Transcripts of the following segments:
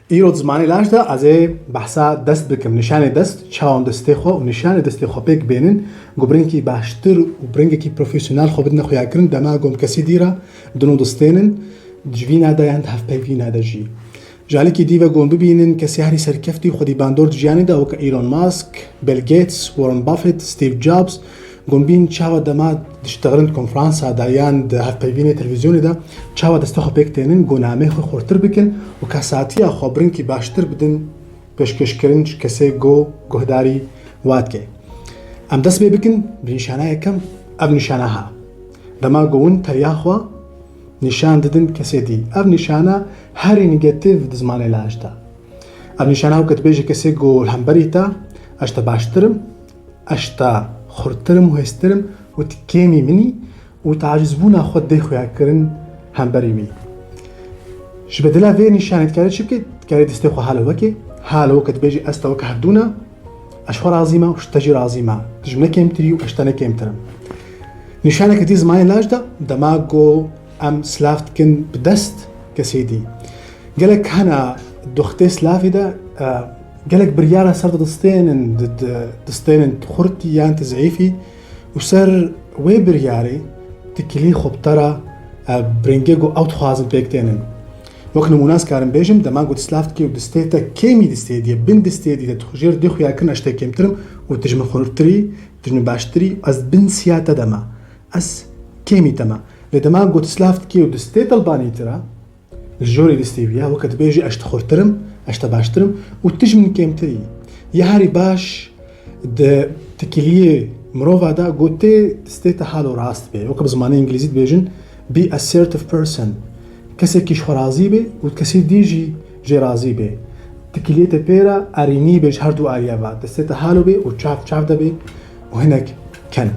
ایرود زمانی لاشده از بحثا دست بکم نشانه دست چاون دسته خو و نشانه دسته خو پیک بینن گبرین کی باشتر و برینگ کی پروفیشنال خو بدن خویا کرن دما گم کسی دیرا دنو دستینن جوینا دا یان هف پیوینا دا جی جالی کی دیو گم ببینن کسی هری سرکفتی خودی باندور جیانی دا وک ایلون ماسک بیل گیتس وارن بافت ستيف جوبز گم بین چاو دما دشتغلن کنفرانس دا یان دا هف پیوینه تلویزیونی دا چاو دسته خو پیک تینن گنامه خو خورتر بکن و کساتی خبرن کی باشتر بدن پیشکش کردن کسی گهداری واد که ام دست بکن بنشانه یکم اب نشانه ها دما گون تریاخوا نشان دادن کسی دی اب نشانه هری نگاتیو دزمانه لاش دا اب نشانه ها کتبیجی کسی گو همبری تا اشتا باشترم اشتا خورترم و هسترم و تکیمی منی و تعجزبونا خود دی خویا کرن همبری می شبدلا في نشانة كارت شبكة كارت استخو حالة وكي حالة وقت بيجي أستوك هدونا أشهر عظيمة وشتجر عظيمة تجمنا كيمتري وأشتنا كيمترم نشانة كتيز معي لاجدة دماغو أم سلافت كن بدست كسيدي قالك هنا دختي سلافي دا قالك بريارة صارت دستين خورتي يان تزعيفي وصار وي برياري تكلي خبطرة برنجيجو أو تخوازن بيكتينن وقت نموناس كارن بيجم دماغو تسلافت كي ودستيتا كيمي دستيديا بن دستيديا تخجير دي خويا كن اشتا كيمترم وتجم خورتري تجم باشتري از بن سياتا دما از كيمي تما لدماغو تسلافت كي ودستيتا الباني ترى الجوري دستيبيا وقت بيجي اشتا خورترم اشتا باشترم وتجم كيمتري يهاري باش د تكليه مروفا دا قوتي دستيتا حالو راست بي وقت بزماني انجليزيت بيجن be assertive person کسی کیش خرازی به و کسی دیجی جرازی به تکلیت پیرا ارینی بهش هر دو آریا بعد دسته حالو به و چاف ده به و هنک کن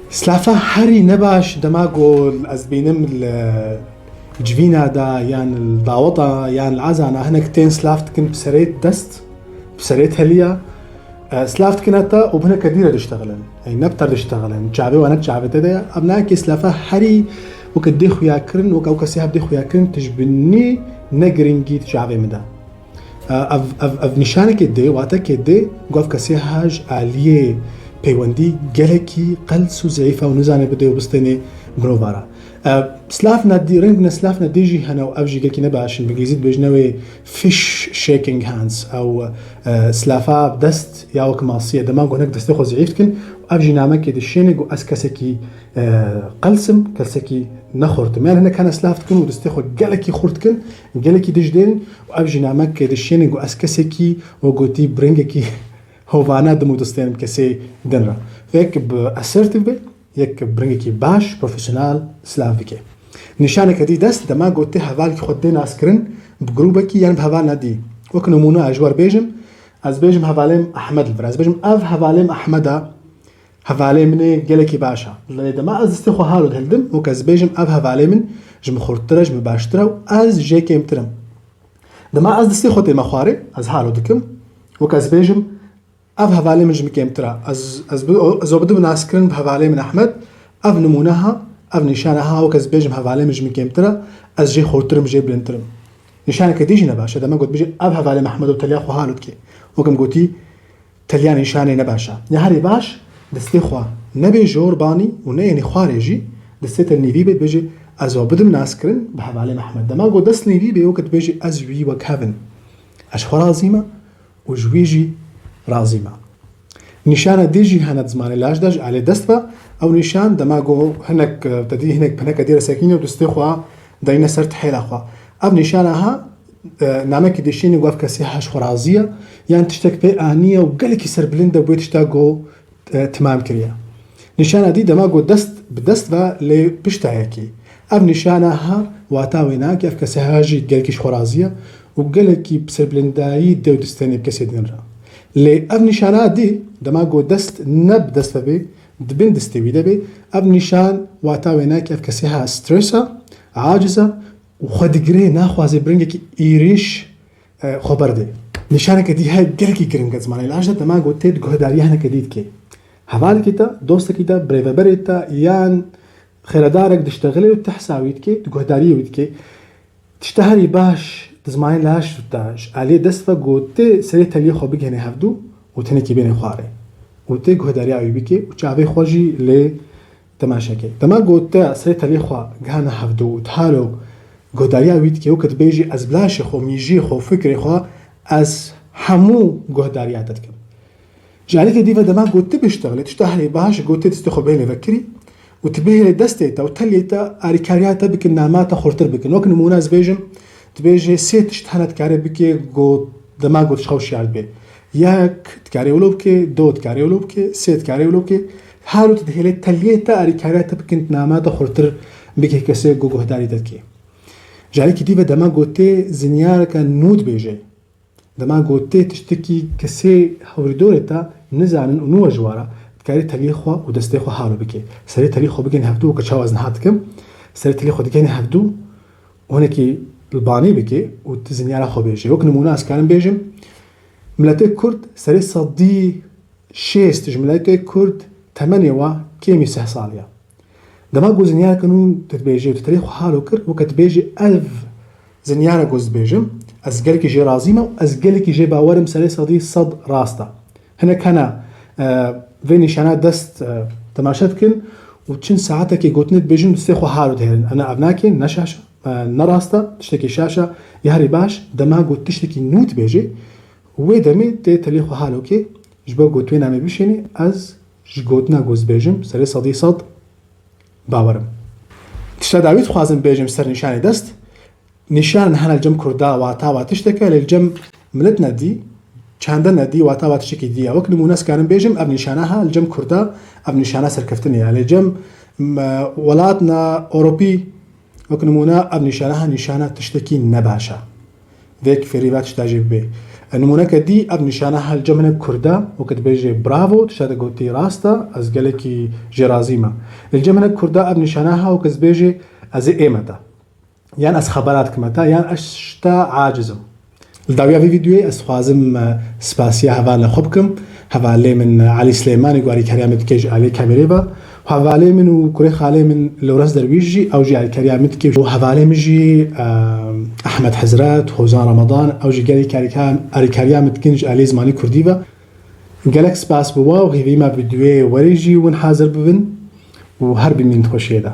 سلافا هری نباش دماغو از بینم الجوینا دا یان الدعوطه یان العزانه هنک تین سلافت کن بسريت دست بسريت هلیا سلافت كناتا وبنا كديرة تشتغلن أي نبتر تشتغلن جابي وأنا جابي تدا أبناء سلافا هري وكدي خويا كرن وكأو كسياب دي خويا كرن تجبني نجرينجي تجابي مدا أف نشانة كدي واتا كدي قف كسيهاج عليه بيوندي جلكي قلسو زعيفة ونزانة بديو بستني بروفارا سلاف نادي رنجنا سلاف ناديجي هنا وأبجي قلكي نباش بالإنجليزية بيجنوي fish shaking hands أو سلافا بدست ياوك ماصية دماغو هناك دستيخو زعيفتكن وأبجي نامك يدشينيق وأسكسكي قلسم كلسكي نخورتم يعني هنا كان سلافتكن ودستيخو قلكي خورتكن قلكي دجدين وأبجي نامك يدشينيق وأسكسكي وقوتي برنجكي هوفانا دمو دستين كسي دنرا فيك بأسرتف بي يك برنجكي باش بروفيشنال سلافيكي نشانك دي دست دما قلت هفالك خدين اسكرن بجروبكي يعني بهفال نادي وكنو مونا اجوار بيجم از بيجم هفاليم احمد البراز بيجم اف هفاليم احمدا هفاليم مني قلكي باشا دما از استخو هالو دهلدم وكاز بيجم اف هفاليم جم خورترج مباشترا از جيكيم ترم دما از استخو تي مخاري از هالو دكم وكاز بيجم اف هفالي من جمكيم ترى از بدو ناسكرن بهفالي من احمد اف نمونها اف نشانها وكز بيجم هفالي من جمكيم ترى از جي خورترم جي بلنترم نشانك ديجي نباشا دما قلت بيجي اف هفالي من احمد وتلياخو هالوتكي وكم قلتي تليان نشاني نباشا نهاري باش دستي خوا نبي جور باني ونيني خوارجي دستي النيفي بيت بيجي از بدو ناسكرن بهفالي من احمد دما قلت دست نيفي بي وقت بيجي از وي وكهفن اشخو رازيمه وجويجي رازيمة نشانة ديجي هنات زمان لاش داج على دستبا أو نشان دماغو هناك تدي هناك هناك دير ساكينة ودستخوا داينا سرت حيل أخوا أب نشانها نعمك ديشين يقف كسيحة خرازية يعني تشتك بي آنية وقالك يسر بلندا بوي تشتاقو تمام كريا نشانة دي دماغو دست بدستبا لي بشتايكي أب نشانها واتاويناك يقف كسيحاجي قالك خرازية وقالك بسر بلنداي دو دستاني بكسي دينرا لي أب نشانات دي دماغو دست نب دست بي دبن دستوي دبي أب نشان واتاويناك أف كسيها ستريسا عاجزة وخدقري ناخوازي برنجك إيريش خبر دي نشانك دي هاي قلقي كرنجة زمان العجلة دماغو تيد قهداري هنا كديد كي هفال كتا دوست كتا بريفا بريتا يان خيردارك دشتغلي وتحساويت كي قهداري ويد كي تشتهري باش تزماين لاش تاش عليه دست فقوت سري تلي خو بيجهني هفدو وتنكي بين خواري وتيجو هداري أيوبيكي وشعبي خوجي ل تماشاكي تما قوت سري تلي خو جهنا هفدو وتحالو قهداري أيوبيكي وكت بيجي از بلاش خو ميجي خو فكري خو از حمو قهدارياتك جعلك ديفا دما قوت بيشتغل تشتهري باش قوت تستخو بين فكري وتبيه دستيتا وتليتا أريكارياتا بك النامات خورتر بك نوك نموناز بيجم تبيجي سيت اشتهنت كاري بكي قوت دما قوت شخوشي على البي ياك تكاري ولو بكي دو تكاري ولو بكي سيت كاري ولو بكي حالو تدهيلي تليتا أريكارياتا بك نامات خورتر بكي كسي قوقو هداري تدكي جعلك ديفا دما قوتي زنيارك نود بيجي دما قوتي تشتكي كسي هوردورتا نزعنن ونوى جوارا كاري تاريخه ودستيخه حالو بكي سري تاريخه بكين هفدو كتشاوز نهاتكم سري تاريخه دكين هفدو وهناكي الباني بكي وتزنيارا خو بيجي وك نموناس كان بيجم ملاتي كرد سري صدي شيست ملاتي كرد 8 كيمي سهصاليا دما قو زنيارا كانوا تتبيجي وتاريخه حالو كر وكتبيجي 1000 زنيارا قوز بيجم ازقلك جي رازيمة وازقلك جي باورم سري صدي صد راستا هنا كان في نشانات دست تماشتكن وتشن ساعتك يقوتنت بيجن تستيخو حالو دهرن انا ابناكين نشاشة نراستا تشتكي شاشة يهري باش دما قوت تشتكي نوت بيجي ويدمي تي تليخو حالو كي جبا قوتوين عمي بيشيني از جقوتنا قوز بيجم سري صدي صد باورم تشتا داويت خوازم بيجم سر نشاني دست نشان هنا الجم كردا واتا تشتكي للجم ملتنا دي چندان ندی واتا واتشکی دیا وقت نمونس کارم بیجم اب نشانها الجم کردا اب نشانه سرکفتنی یعنی جم ولاتنا أوروبي وقت نمونه اب نشانها نشانه تشتكي نباشا ذيك في ريبات تشتاجيب به نمونه كدي اب نشانها الجم كردا وقت بيجي برافو تشتاج قوتي راستا از قالكي جرازيما الجم كردا اب نشانها وقت بيجي از ايمتا يعني از خبرات كمتا يعني اشتا عاجزو الداوية في فيديوي أسخوازم سباسيا هفال خبكم هفالي من علي سليماني قواري كريامت كيج علي كاميريبا وهفالي من وكوريخ علي من لورس درويجي أو جي علي كريامت كيج وهفالي مجي أحمد حزرات خوزان رمضان أو جي قالي كريامت كيج علي زماني كرديبا قالك سباس بوا وغيفيما فيديوي وريجي ونحاضر ببن وهربي من تخشيدا